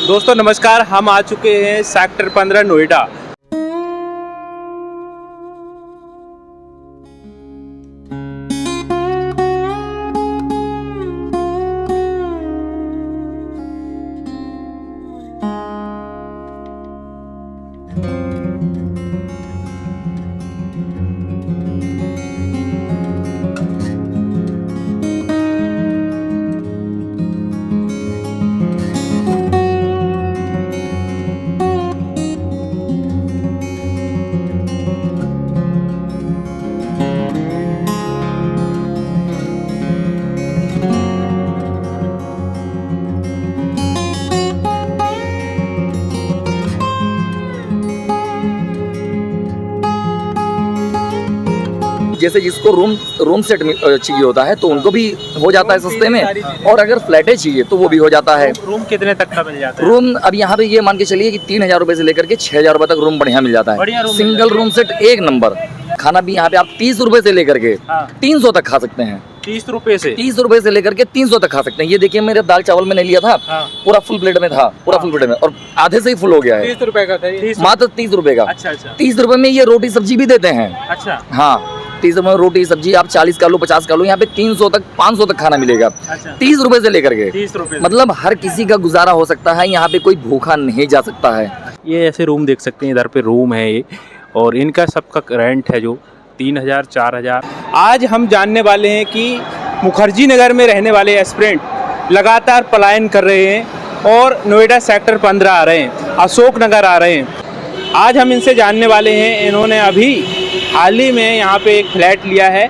दोस्तों नमस्कार, हम आ चुके हैं सेक्टर 15 नोएडा। जैसे जिसको रूम सेट चाहिए होता है तो उनको भी हो जाता है सस्ते में, और अगर फ्लैटें चाहिए तो वो भी हो जाता है। रूम कितने तक का मिल जाता है? रूम अब यहाँ पे ये मान के चलिए कि 3,000 रुपए से लेकर के 6,000 रुपए तक रूम बढ़िया मिल जाता है। सिंगल रूम सेट एक नंबर। खाना भी यहाँ पे आप 30 रुपए से लेकर के 300 तक खा सकते हैं। 30 रुपए से? 30 रुपए से लेकर के 300 तक खा सकते हैं। ये देखिए मेरे दाल चावल मैंने लिया था, पूरा फुल प्लेट में था, पूरा फुल प्लेट में, और आधे से ही फुल हो गया है। 30 रुपए का था ये? मात्र 30 रुपए का। अच्छा अच्छा। 30 रुपए में ये रोटी सब्जी भी देते हैं। अच्छा हाँ, 30 रुपए में रोटी सब्जी आप 40 का लो, 50 का लो, यहाँ पे 300 तक 500 तक खाना मिलेगा। अच्छा। 30 रुपए से लेकर के 30 रुपए, मतलब हर किसी का गुजारा हो सकता है। यहाँ पे कोई भूखा नहीं जा सकता है। ये ऐसे रूम देख सकते हैं, इधर पे रूम है ये, और इनका सबका रेंट है जो 3,000 4,000। आज हम जानने वाले हैं कि मुखर्जी नगर में रहने वाले एस्पिरेंट लगातार पलायन कर रहे हैं और नोएडा सेक्टर 15 आ रहे हैं, अशोक नगर आ रहे हैं। आज हम इनसे जानने वाले हैं, इन्होंने अभी हाल ही में यहाँ पे एक फ्लैट लिया है।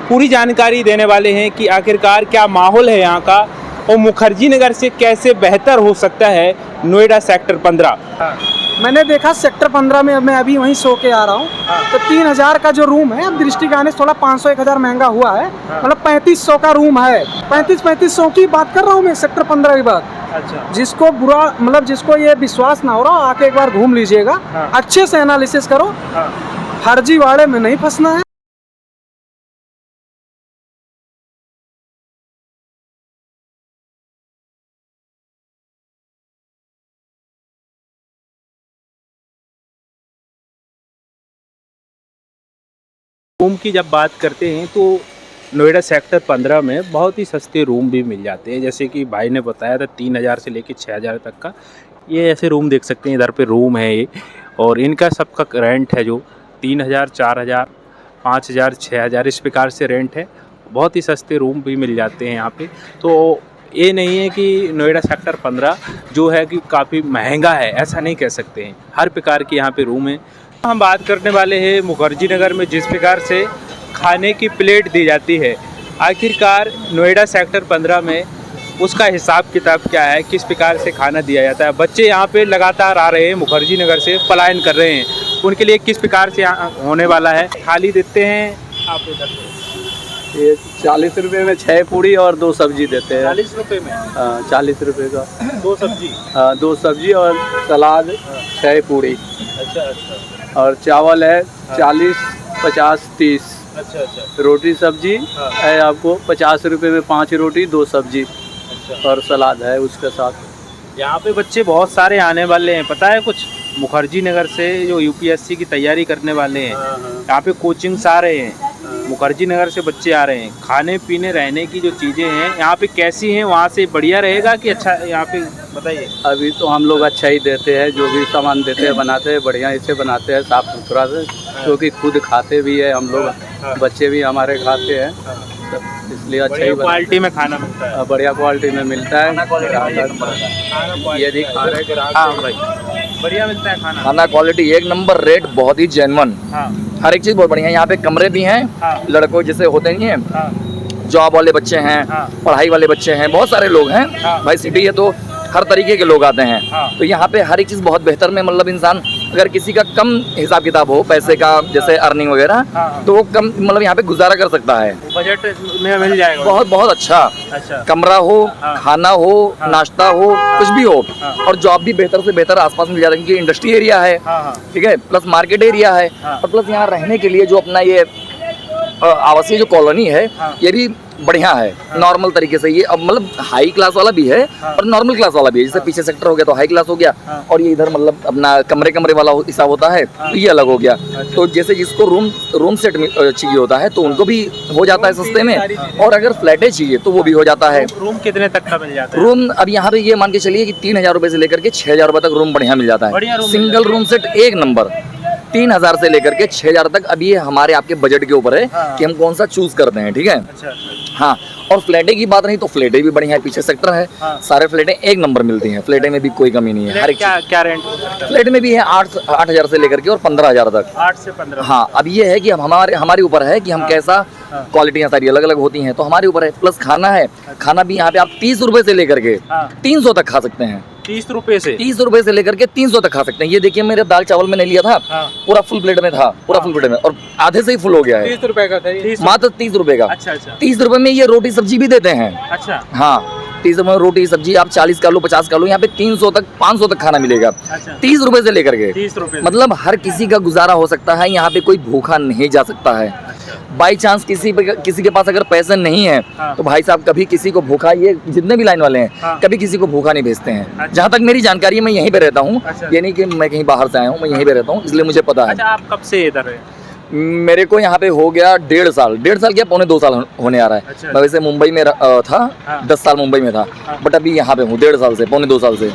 पूरी जानकारी देने वाले हैं कि आखिरकार क्या माहौल है यहाँ का, और मुखर्जी नगर से कैसे बेहतर हो सकता है नोएडा सेक्टर 15। मैंने देखा सेक्टर 15 में, मैं अभी वहीं सो के आ रहा हूँ, तो 3,000 का जो रूम है, अब दृष्टि का आने से थोड़ा 500-1,000 महंगा हुआ है, मतलब 3500 का रूम है। 3500 की बात कर रहा हूँ मैं, सेक्टर 15 की बात। अच्छा। जिसको बुरा, मतलब जिसको ये विश्वास ना हो रहा, आके एक बार घूम लीजिएगा, अच्छे से एनालिसिस करो, फर्जीवाड़े में नहीं फंसना है। रूम की जब बात करते हैं तो नोएडा सेक्टर 15 में बहुत ही सस्ते रूम भी मिल जाते हैं, जैसे कि भाई ने बताया था 3,000 से लेकर 6,000 तक का। ये ऐसे रूम देख सकते हैं, इधर पे रूम है ये, और इनका सबका रेंट है जो 3,000 4,000 5,000 6,000 इस प्रकार से रेंट है। बहुत ही सस्ते रूम भी मिल जाते हैं यहाँ पे। तो ये नहीं है कि नोएडा सेक्टर 15 जो है कि काफ़ी महंगा है, ऐसा नहीं कह सकते हैं। हर प्रकार के यहाँ पे रूम है। हम बात करने वाले हैं मुखर्जी नगर में जिस प्रकार से खाने की प्लेट दी जाती है, आखिरकार नोएडा सेक्टर 15 में उसका हिसाब किताब क्या है, किस प्रकार से खाना दिया जाता है। बच्चे यहाँ पे लगातार आ रहे हैं, मुखर्जी नगर से पलायन कर रहे हैं, उनके लिए किस प्रकार से होने वाला है। थाली देते हैं आप इधर ये 40 रुपए में 6 पूड़ी और 2 सब्जी देते हैं। 40 रुपये में? 40 रुपए का 2 सब्जी? 2 सब्जी और सलाद 6 पूड़ी। अच्छा अच्छा। और चावल है 40 50 30। अच्छा अच्छा। रोटी सब्जी है आपको 50 रुपए में 5 रोटी 2 सब्जी। अच्छा। और सलाद है उसके साथ। यहाँ पे बच्चे बहुत सारे आने वाले हैं, पता है कुछ? मुखर्जी नगर से जो यूपीएससी की तैयारी करने वाले हैं, यहाँ पे कोचिंग्स आ रहे हैं, मुखर्जी नगर से बच्चे आ रहे हैं। खाने पीने रहने की जो चीज़ें हैं यहाँ पे कैसी हैं, वहाँ से बढ़िया रहेगा कि अच्छा? यहाँ पे बताइए। अभी तो हम लोग अच्छा ही देते हैं, जो भी सामान देते हैं बनाते हैं बढ़िया इसे बनाते हैं, साफ़ सुथरा से, क्योंकि खुद खाते भी है हम लोग, बच्चे भी हमारे खाते हैं, इसलिए अच्छा ही क्वालिटी में खाना मिलता है। बढ़िया क्वालिटी में मिलता है। ये दिख रहा है। हाँ भाई, बढ़िया मिलता है खाना। खाना क्वालिटी एक नंबर, रेट बहुत ही जेन्युइन, हर एक चीज़ बहुत बढ़िया है। यहाँ पे कमरे भी हैं, लड़कों जैसे होते नहीं हैं, जॉब वाले बच्चे हैं, पढ़ाई वाले बच्चे हैं, बहुत सारे लोग हैं भाई। सिटी है तो हर तरीके के लोग आते हैं। तो यहाँ पे हर एक चीज़ बहुत बेहतर में, मतलब इंसान अगर किसी का कम हिसाब किताब हो पैसे का, जैसे अर्निंग वगैरह, तो वो कम मतलब यहाँ पे गुजारा कर सकता है। बजट में मिल जाएगा। बहुत बहुत अच्छा। कमरा हो, खाना हो, नाश्ता हो, कुछ भी हो, और जॉब भी बेहतर से बेहतर आसपास मिल जाता है, क्योंकि इंडस्ट्री एरिया है, ठीक है, प्लस मार्केट एरिया है, और प्लस यहाँ रहने के लिए जो अपना ये आवासीय जो कॉलोनी है, ये भी बढ़िया है, नॉर्मल तरीके से ये। अब मतलब हाई क्लास वाला भी है और नॉर्मल क्लास वाला भी है। जैसे पीछे सेक्टर हो गया तो हाई क्लास हो गया, और ये इधर मतलब अपना कमरे कमरे वाला हिसाब होता है तो ये अलग हो गया। तो जैसे जिसको रूम सेट चाहिए होता है तो उनको भी हो जाता है सस्ते में, और अगर फ्लैटें चाहिए तो वो भी हो जाता है। रूम कितने तक का मिल जाता है? रूम अब यहाँ पे ये मान के चलिए कि 3,000 रुपए से लेकर के 6,000 रुपए तक रूम बढ़िया मिल जाता है। सिंगल रूम सेट एक नंबर 3,000 से लेकर के 6,000 तक। अब ये हमारे आपके बजट के ऊपर है कि हम कौन सा चूज करते हैं, ठीक है। हाँ, और फ्लैटें की बात नहीं तो फ्लैटें भी बढ़िया है, पीछे सेक्टर है, सारे फ्लैटें एक नंबर मिलती हैं। फ्लैटें में भी कोई कमी नहीं है। हर एक क्या रेंट? फ्लैट में भी है 8,000 से लेकर के और 15,000 तक। 8 से 15। हाँ, अब ये है कि हम हमारे ऊपर है कि हम कैसा, क्वालिटियाँ सारी अलग अलग होती हैं तो हमारे ऊपर है। प्लस खाना है, खाना भी यहाँ पे आप 30 रुपए से लेकर के 300 तक खा सकते हैं। 30 रुपए से? 30 रुपए से लेकर के 300 तक खा सकते हैं। ये देखिए मेरे दाल चावल मैंने लिया था, पूरा फुल प्लेट में था, पूरा फुल प्लेट में, और आधे से ही फुल हो गया है। 30 रुपए का था? मात्र 30 रुपए का। अच्छा अच्छा। 30 रुपए में ये रोटी सब्जी भी देते हैं। अच्छा। हाँ, 30 रुपए में रोटी सब्जी आप 40 का लो, 50 का लो, यहाँ पे 300 तक 500 तक खाना मिलेगा। अच्छा। 30 रुपए से लेकर के 30 रुपए, मतलब हर किसी का गुजारा हो सकता है। यहाँ पे कोई भूखा नहीं जा सकता है। बाई चांस किसी के पास अगर पैसे नहीं है तो भाई साहब कभी किसी को भूखा, ये जितने भी लाइन वाले हैं कभी किसी को भूखा नहीं भेजते हैं। जहाँ तक मेरी जानकारी है, मैं यहीं पे रहता हूँ। ये नहीं कि मैं कहीं बाहर से आया हूँ, मैं यहीं पे रहता हूँ, इसलिए मुझे पता है। अच्छा, आप कब से इधर है? मेरे को यहाँ पे हो गया 1.5 साल, 1.5 साल क्या 2.25 साल होने आ रहा है। अच्छा। मैं वैसे मुंबई में था, 10 साल मुंबई में था, बट अभी यहाँ पे हूँ 1.5 साल से, 2.25 साल से।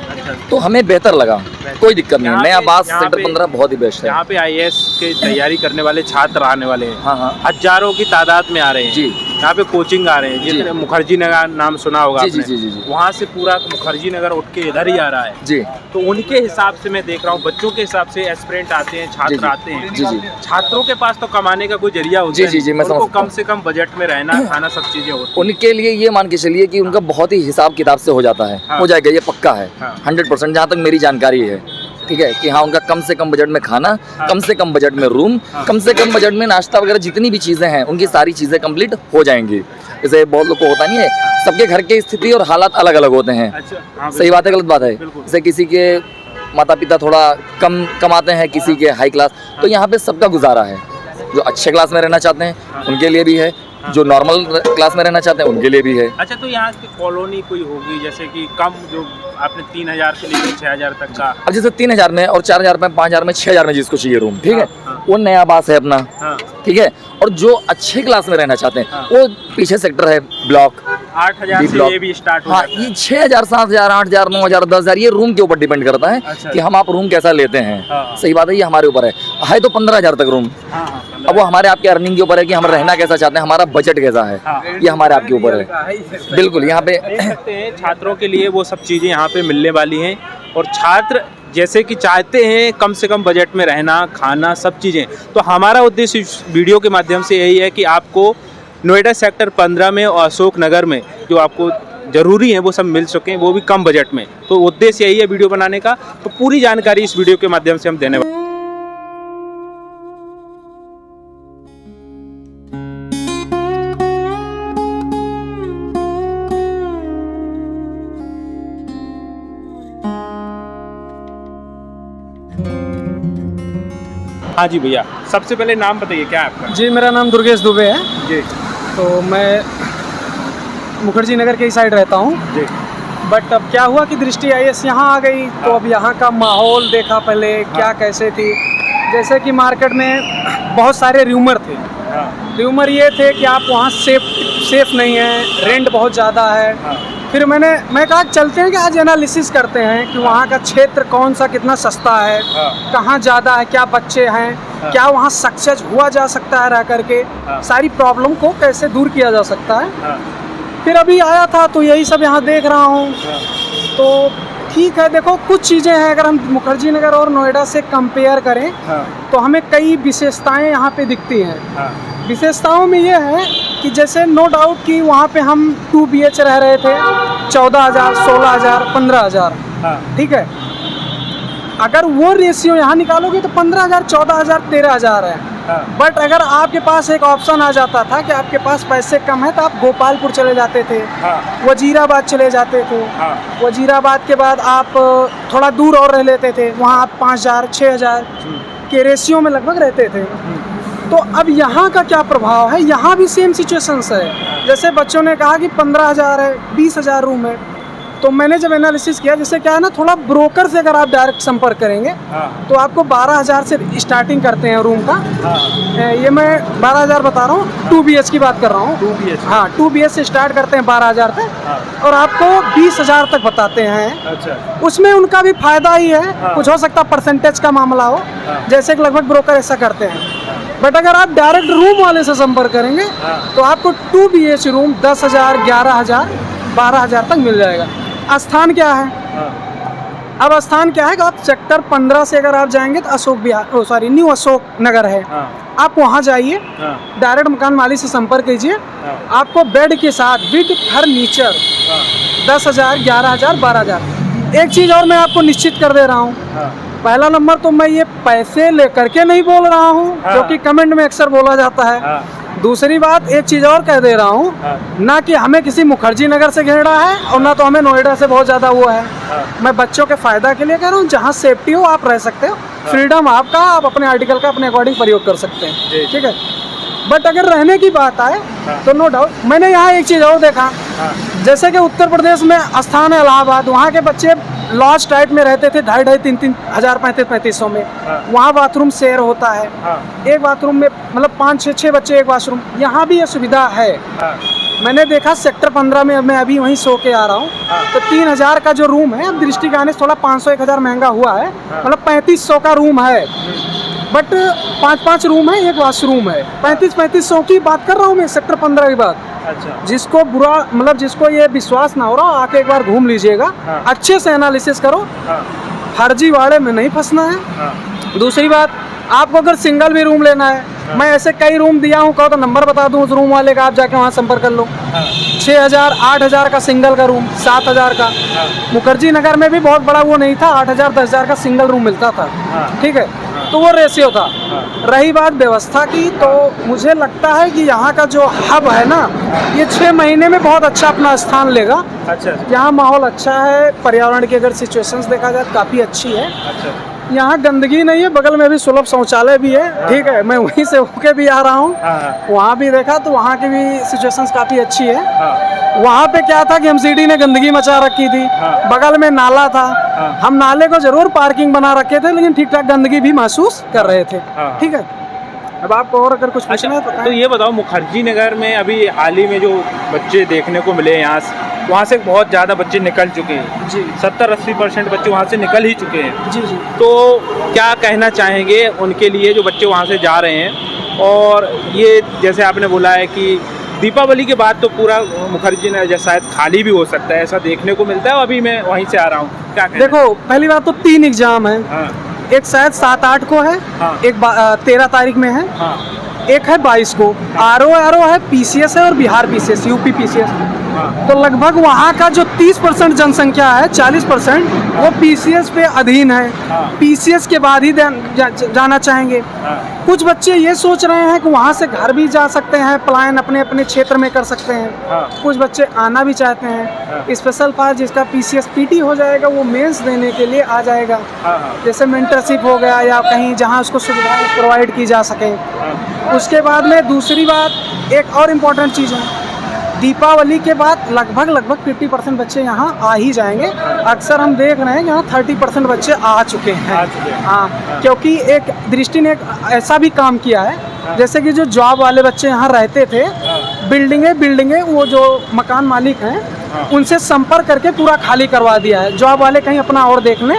तो हमें बेहतर लगा, कोई दिक्कत नहीं। नया आवास सेक्टर 15 बहुत ही बेस्ट है। यहाँ पे IAS की तैयारी करने वाले छात्र आने वाले हैं। हाँ हाँ, हजारों की तादाद में आ रहे हैं जी। यहाँ पे कोचिंग आ रहे हैं। जितने मुखर्जी नगर नाम सुना होगा जी, जी, आपने, जी, जी, जी। वहाँ से पूरा मुखर्जी नगर उठ के इधर ही आ रहा है जी। तो उनके हिसाब से मैं देख रहा हूँ, बच्चों के हिसाब से एस्पिरेंट आते हैं, जी, छात्र जी। आते हैं। जी, जी। छात्रों के पास तो कमाने का कोई जरिया होता जी, है, जी, जी, मैं समझ उनको सकता कम से कम बजट में रहना, खाना, सब चीजें होती हैं। उनके लिए ये मान के चलिए कि उनका बहुत ही हिसाब किताब से हो जाता है। हाँ। हो जाएगा, ये पक्का है। हाँ। 100% जहाँ तक मेरी जानकारी है, ठीक है, कि हाँ उनका कम से कम बजट में खाना, कम से कम बजट में रूम, कम से कम बजट में नाश्ता वगैरह, जितनी भी चीज़ें हैं उनकी सारी चीज़ें कंप्लीट हो जाएंगी। जैसे बहुत लोग को होता नहीं है, सबके घर की स्थिति और हालात अलग अलग होते हैं। अच्छा, हाँ, सही बात है, गलत बात है। बिल्कुल। जैसे किसी के माता पिता थोड़ा कम कमाते हैं, किसी के हाई क्लास, तो यहाँ पे सबका गुजारा है। जो अच्छे क्लास में रहना चाहते हैं उनके लिए भी है, जो नॉर्मल क्लास में रहना चाहते हैं उनके लिए भी है। अच्छा, तो यहाँ की कॉलोनी कोई होगी जैसे कि कम, जो आपने 3,000 से लेकर 6,000 तक का? अब जैसे 3,000 में और 4,000 में, 5,000 में, 6,000 में जिसको चाहिए रूम, ठीक है, वो नया आवास है अपना, ठीक है। और जो अच्छे क्लास में रहना चाहते हैं वो पीछे सेक्टर है, ब्लॉक 8,000 से ये भी स्टार्ट हो हाँ, जाता है। ये 6,000, 7,000, 8,000, 9,000, 10,000 ये रूम के ऊपर डिपेंड करता है। अच्छा। कि हम आप रूम कैसा लेते हैं। सही बात है, ये हमारे ऊपर है तो 15,000 तक रूम। अब वो हमारे आपके अर्निंग के ऊपर है कि हम रहना कैसा चाहते हैं, हमारा बजट कैसा है, ये हमारे आपके ऊपर है। बिल्कुल, यहाँ पे देख सकते हैं छात्रों के लिए वो सब चीज़ें यहाँ पे मिलने वाली हैं, और छात्र जैसे कि चाहते हैं कम से कम बजट में रहना, खाना, सब चीज़ें। तो हमारा उद्देश्य इस वीडियो के माध्यम से यही है कि आपको नोएडा सेक्टर 15 में और अशोक नगर में जो आपको ज़रूरी है वो सब मिल सकें, वो भी कम बजट में। तो उद्देश्य यही है वीडियो बनाने का। तो पूरी जानकारी इस वीडियो के माध्यम से हम देने वाले हैं। हाँ जी भैया, सबसे पहले नाम बताइए, क्या है आपका? जी, मेरा नाम दुर्गेश दुबे है। जी तो मैं मुखर्जी नगर के ही साइड रहता हूँ। जी। बट अब क्या हुआ कि दृष्टि IAS यहाँ आ गई तो अब यहाँ का माहौल देखा पहले क्या कैसे थी। जैसे कि मार्केट में बहुत सारे र्यूमर थे। र्यूमर ये थे कि आप वहाँ सेफ नहीं है, रेंट बहुत ज़्यादा है। फिर मैं कहा चलते हैं कि आज एनालिसिस करते हैं कि वहाँ का क्षेत्र कौन सा कितना सस्ता है, कहाँ ज़्यादा है, क्या बच्चे हैं, क्या वहाँ सक्सेस हुआ जा सकता है रह करके, सारी प्रॉब्लम को कैसे दूर किया जा सकता है। फिर अभी आया था तो यही सब यहाँ देख रहा हूँ। तो ठीक है, देखो कुछ चीज़ें हैं, अगर हम मुखर्जी नगर और नोएडा से कंपेयर करें तो हमें कई विशेषताएं यहाँ पे दिखती हैं। विशेषताओं में ये है कि जैसे नो डाउट कि वहाँ पे हम 2 BH रह रहे थे 14,000, 16,000, 15,000, ठीक है। अगर वो रेशियो यहाँ निकालोगे तो 15,000, 14,000, 13,000 है। बट अगर आपके पास एक ऑप्शन आ जाता था कि आपके पास पैसे कम है तो आप गोपालपुर चले जाते थे, वजीराबाद चले जाते थे। वजीराबाद के बाद आप थोड़ा दूर और रह लेते थे, वहाँ आप 5,000, 6,000 के रेशियो में लगभग रहते थे। तो अब यहाँ का क्या प्रभाव है, यहाँ भी सेम सिचुएशंस है। जैसे बच्चों ने कहा कि 15,000 है, 20,000 रूम है, तो मैंने जब एनालिसिस किया, जैसे क्या है ना, थोड़ा ब्रोकर से अगर आप डायरेक्ट संपर्क करेंगे तो आपको 12,000 से स्टार्टिंग करते हैं रूम का। ये मैं 12,000 बता रहा हूँ, 2 BH की बात कर रहा हूँ। 2 BH, हाँ, 2 BH से स्टार्ट करते हैं 12,000 तक और आपको 20,000 तक बताते हैं। अच्छा, उसमें उनका भी फायदा ही है, कुछ हो सकता परसेंटेज का मामला हो, जैसे कि लगभग ब्रोकर ऐसा करते हैं। बट अगर आप डायरेक्ट रूम वाले से संपर्क करेंगे तो आपको 2 BH रूम 10,000, 11,000, 12,000 तक मिल जाएगा। स्थान क्या है? अब स्थान क्या है कि आप सेक्टर 15 से अगर आप जाएंगे तो न्यू अशोक नगर है, आप वहाँ जाइए, डायरेक्ट मकान मालिक से संपर्क कीजिए, आपको बेड के साथ विद फर्नीचर 10,000, 11,000, 12,000। एक चीज़ और मैं आपको निश्चित कर दे रहा हूँ, पहला नंबर तो मैं ये पैसे लेकर के नहीं बोल रहा हूँ, क्योंकि कमेंट में अक्सर बोला जाता है। दूसरी बात, एक चीज़ और कह दे रहा हूँ, ना कि हमें किसी मुखर्जी नगर से घेरा है और ना तो हमें नोएडा से बहुत ज़्यादा वो है। मैं बच्चों के फ़ायदा के लिए कह रहा हूँ, जहाँ सेफ्टी हो आप रह सकते हो, फ्रीडम आपका, आप अपने आर्टिकल का अपने अकॉर्डिंग प्रयोग कर सकते हैं, ठीक है। बट अगर रहने की बात आए तो नो डाउट, मैंने यहाँ एक चीज़ और देखा, जैसे कि उत्तर प्रदेश में स्थान है इलाहाबाद, वहाँ के बच्चे लॉज टाइप में रहते थे 2,500, 3,000, 3,000, 3500 में। वहाँ बाथरूम शेयर होता है, एक बाथरूम में मतलब 5-6 बच्चे एक बाथरूम। यहाँ भी ये सुविधा है। मैंने देखा सेक्टर 15 में, मैं अभी वहीं सो के आ रहा हूँ, तो 3,000 का जो रूम है, अब दृष्टि का आने से थोड़ा 500-1,000 महंगा हुआ है, मतलब 3,500 का रूम है, बट 5-5 रूम है, एक वाशरूम है। 3500 की बात कर रहा हूँ मैं, सेक्टर 15 की बात। अच्छा, जिसको बुरा मतलब जिसको ये विश्वास ना हो रहा, आके एक बार घूम लीजिएगा, अच्छे से एनालिसिस करो, फर्जीवाड़े में नहीं फंसना है। दूसरी बात, आपको अगर सिंगल भी रूम लेना है, मैं ऐसे कई रूम दिया हूँ, कहो तो नंबर बता दूँ उस रूम वाले का, आप जाके वहाँ संपर्क कर लो। 6,000, 8,000 का सिंगल का रूम, 7,000 का। मुखर्जी नगर में भी बहुत बड़ा वो नहीं था, 8,000, 10,000 का सिंगल रूम मिलता था, ठीक है, तो वो रेशियो था। रही बात व्यवस्था की, तो मुझे लगता है कि यहाँ का जो हब है ना, ये 6 महीने में बहुत अच्छा अपना स्थान लेगा। अच्छा, यहाँ माहौल अच्छा है, पर्यावरण की अगर सिचुएशंस देखा जाए काफ़ी अच्छी है। अच्छा, यहाँ गंदगी नहीं है, बगल में भी सुलभ शौचालय भी है, ठीक है, मैं वहीं से होके भी आ रहा हूँ, वहाँ भी देखा तो वहाँ की भी सिचुएशंस काफ़ी अच्छी है। वहाँ पे क्या था कि एमसीडी ने गंदगी मचा रखी थी, बगल में नाला था, हम नाले को जरूर पार्किंग बना रखे थे, लेकिन ठीक ठाक गंदगी भी महसूस कर रहे थे, ठीक है। अब आपको और अगर कुछ पूछना है तो ये बताओ, मुखर्जी नगर में अभी हाल ही में जो बच्चे देखने को मिले यहाँ से, वहाँ से बहुत ज़्यादा बच्चे निकल चुके हैं जी, 70-80% बच्चे वहाँ से निकल ही चुके हैं। जी जी। तो क्या कहना चाहेंगे उनके लिए जो बच्चे वहाँ से जा रहे हैं? और ये जैसे आपने बोला है कि दीपावली के बाद तो पूरा मुखर्जी नगर शायद खाली भी हो सकता है, ऐसा देखने को मिलता है। अभी मैं वहीं से आ रहा हूँ, क्या कहना? देखो, पहली बात तो 3 एग्जाम है, एक शायद 7-8 को है, एक 13 तारीख में है, एक है 22 को। आरओ है, पीसीएस है और बिहार पीसीएस, यूपी पीसीएस। तो लगभग वहाँ का जो 30% जनसंख्या है, 40% वो पीसीएस पे अधीन है, पीसीएस के बाद ही जाना चाहेंगे। कुछ बच्चे ये सोच रहे हैं कि वहाँ से घर भी जा सकते हैं, पलायन अपने अपने क्षेत्र में कर सकते हैं। कुछ बच्चे आना भी चाहते हैं, स्पेशल पास जिसका पीसीएस पीटी हो जाएगा, वो मेंस देने के लिए आ जाएगा, जैसे मेंटरशिप हो गया या कहीं जहाँ उसको सुविधाएं प्रोवाइड की जा सकें। उसके बाद में दूसरी बात, एक और इम्पोर्टेंट चीज़ है, दीपावली के बाद लगभग 50% बच्चे यहाँ आ ही जाएंगे। अक्सर हम देख रहे हैं यहाँ 30% बच्चे आ चुके हैं। हाँ, क्योंकि एक दृष्टि ने एक ऐसा भी काम किया है, जैसे कि जो जॉब वाले बच्चे यहाँ रहते थे, बिल्डिंगे वो जो मकान मालिक हैं उनसे संपर्क करके पूरा खाली करवा दिया है। जॉब वाले कहीं अपना और देख लें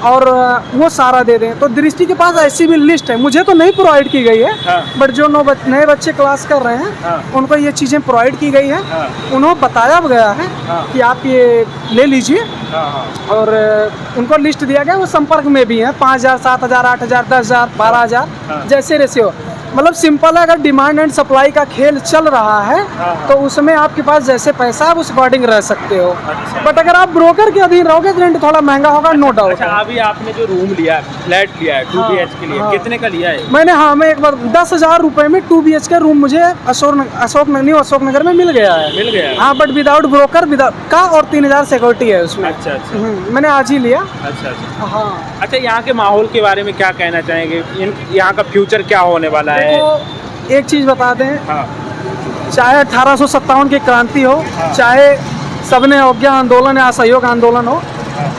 और वो सारा दे दें। तो दृष्टि के पास ऐसी भी लिस्ट है, मुझे तो नहीं प्रोवाइड की गई है, बट जो नए बच्चे क्लास कर रहे हैं उनको ये चीज़ें प्रोवाइड की गई है। उन्हें बताया गया है कि आप ये ले लीजिए, और उनको लिस्ट दिया गया, वो संपर्क में भी हैं। 5,000, 7,000, 8,000, 10,000, 12,000 जैसे रेशियो, मतलब सिंपल है। अगर डिमांड एंड सप्लाई का खेल चल रहा है तो उसमें आपके पास जैसे पैसा आप उस अकॉर्डिंग रह सकते हो। बट अगर आप ब्रोकर के अधीन रहोगे तो रेंट थोड़ा महंगा होगा, नो डाउट। अच्छा, अभी आपने जो रूम लिया है, फ्लैट लिया है 2 BH के लिए, कितने का लिया है? मैं एक बार 10,000 रुपए में 2 BH का रूम मुझे न्यू अशोक नगर में मिल गया है। हाँ, बट विदाउट ब्रोकर का, और 3,000 सिक्योरिटी है उसमें। अच्छा, मैंने आज ही लिया। अच्छा। हाँ, अच्छा, यहाँ के माहौल के बारे में क्या कहना चाहेंगे? यहाँ का फ्यूचर क्या होने वाला है? तो एक चीज़ बता दें, चाहे 1857 की क्रांति हो, चाहे सबने अवज्ञा आंदोलन या असहयोग आंदोलन हो,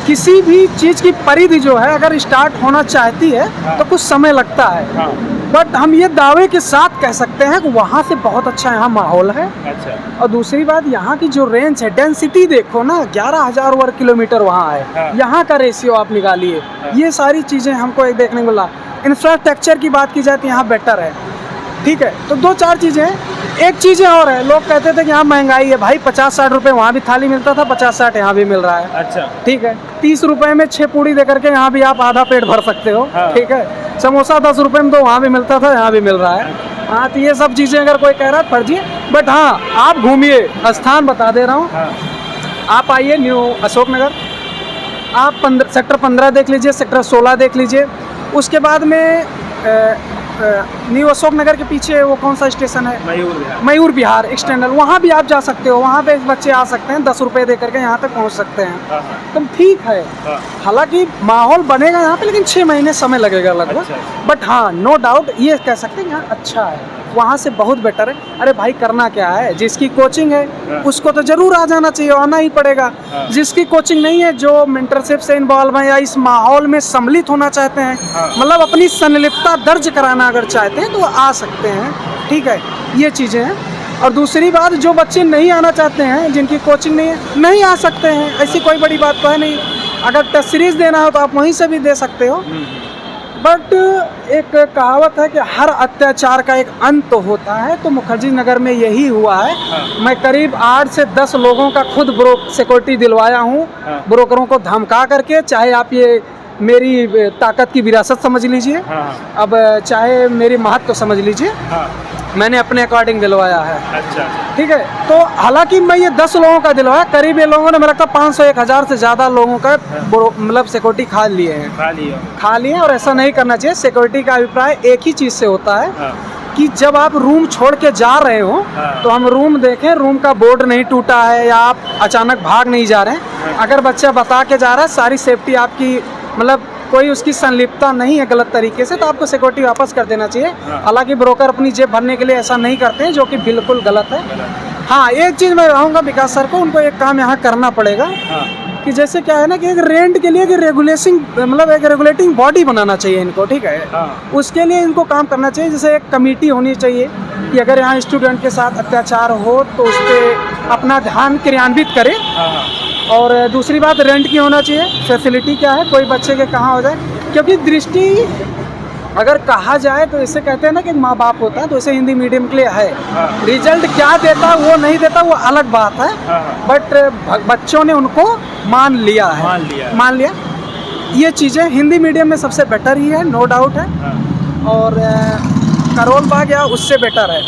किसी भी चीज़ की परिधि जो है अगर स्टार्ट होना चाहती है तो कुछ समय लगता है। बट हम ये दावे के साथ कह सकते हैं कि वहाँ से बहुत अच्छा यहाँ माहौल है। अच्छा। और दूसरी बात, यहाँ की जो रेंज है, डेंसिटी देखो ना, 11,000 वर्ग किलोमीटर वहाँ है। यहाँ का रेशियो आप निकालिए, ये सारी चीज़ें हमको एक देखने को मिला। इंफ्रास्ट्रक्चर की बात की जाए तो यहाँ बेटर है, ठीक है। तो 2-4 चीज़ें हैं। एक चीज़ें और है, लोग कहते थे कि यहाँ महंगाई है। भाई 50-60 रुपये वहाँ भी थाली मिलता था, 50-60 यहाँ भी मिल रहा है। अच्छा, ठीक है। 30 रुपये में 6 पूड़ी दे करके यहाँ भी आप आधा पेट भर सकते हो। ठीक है। समोसा 10 रुपये में तो वहाँ भी मिलता था, यहाँ भी मिल रहा है। हाँ, तो ये सब चीज़ें अगर कोई कह रहा है फर्जी है। बट हाँ, आप घूमिए, स्थान बता दे रहा हूँ। आप आइए न्यू अशोक नगर, आप सेक्टर 15 देख लीजिए, सेक्टर 16 देख लीजिए। उसके बाद में न्यू अशोक नगर के पीछे वो कौन सा स्टेशन है, मयूर विहार एक्सटेंडल, वहाँ भी आप जा सकते हो। वहाँ पे बच्चे आ सकते हैं, 10 रुपये दे करके यहाँ तक पहुँच सकते हैं। तो ठीक है, हालांकि माहौल बनेगा यहाँ पे, लेकिन 6 महीने समय लगेगा लगभग। बट हाँ, नो डाउट ये कह सकते हैं यहाँ अच्छा है, वहाँ से बहुत बेटर है। अरे भाई, करना क्या है, जिसकी कोचिंग है उसको तो जरूर आ जाना चाहिए, आना ही पड़ेगा। जिसकी कोचिंग नहीं है, जो मेंटरशिप से इन्वॉल्व है या इस माहौल में सम्मिलित होना चाहते हैं, मतलब अपनी संलिप्तता दर्ज कराना अगर चाहते हैं तो आ सकते हैं। ठीक है, ये चीज़ें हैं। और दूसरी बात, जो बच्चे नहीं आना चाहते हैं, जिनकी कोचिंग नहीं है, नहीं आ सकते हैं, ऐसी कोई बड़ी बात तो है नहीं। अगर टेस्ट सीरीज देना हो तो आप वहीं से भी दे सकते हो। बट एक कहावत है कि हर अत्याचार का एक अंत होता है, तो मुखर्जी नगर में यही हुआ है। मैं करीब 8 से 10 लोगों का खुद सिक्योरिटी दिलवाया हूँ, ब्रोकरों को धमका करके। चाहे आप ये मेरी ताकत की विरासत समझ लीजिए, अब चाहे मेरी महत्व समझ लीजिए, मैंने अपने अकॉर्डिंग दिलवाया है। अच्छा, ठीक है। तो हालांकि मैं ये 10 लोगों का दिलवाया, करीब ये लोगों ने मेरा 500-1000 से ज़्यादा लोगों का मतलब सिक्योरिटी खा लिए हैं, खा लिए। और ऐसा नहीं करना चाहिए। सिक्योरिटी का अभिप्राय एक ही चीज़ से होता है कि जब आप रूम छोड़ के जा रहे हो तो हम रूम देखें, रूम का बोर्ड नहीं टूटा है या आप अचानक भाग नहीं जा रहे हैं। अगर बच्चा बता के जा रहा है, सारी सेफ्टी आपकी, मतलब कोई उसकी संलिप्तता नहीं है गलत तरीके से, तो आपको सिक्योरिटी वापस कर देना चाहिए। हालांकि ब्रोकर अपनी जेब भरने के लिए ऐसा नहीं करते हैं, जो कि बिल्कुल गलत है। हाँ, एक चीज़ मैं कहूँगा विकास सर को, उनको एक काम यहाँ करना पड़ेगा कि जैसे क्या है ना कि एक रेंट के लिए मतलब एक रेगुलेटिंग बॉडी बनाना चाहिए इनको। ठीक है, उसके लिए इनको काम करना चाहिए। जैसे एक कमेटी होनी चाहिए कि अगर यहाँ स्टूडेंट के साथ अत्याचार हो तो उस पर अपना ध्यान क्रियान्वित करें। और दूसरी बात, रेंट की होना चाहिए, फैसिलिटी क्या है, कोई बच्चे के कहाँ हो जाए। क्योंकि दृष्टि अगर कहा जाए तो इसे कहते हैं ना कि माँ बाप होता है, तो इसे हिंदी मीडियम के लिए है। रिजल्ट क्या देता है वो नहीं देता, वो अलग बात है। बट बच्चों ने उनको मान लिया है, मान लिया। ये चीज़ें हिंदी मीडियम में सबसे बेटर ही है, नो डाउट है। और करोल बाग या उससे बेटर है।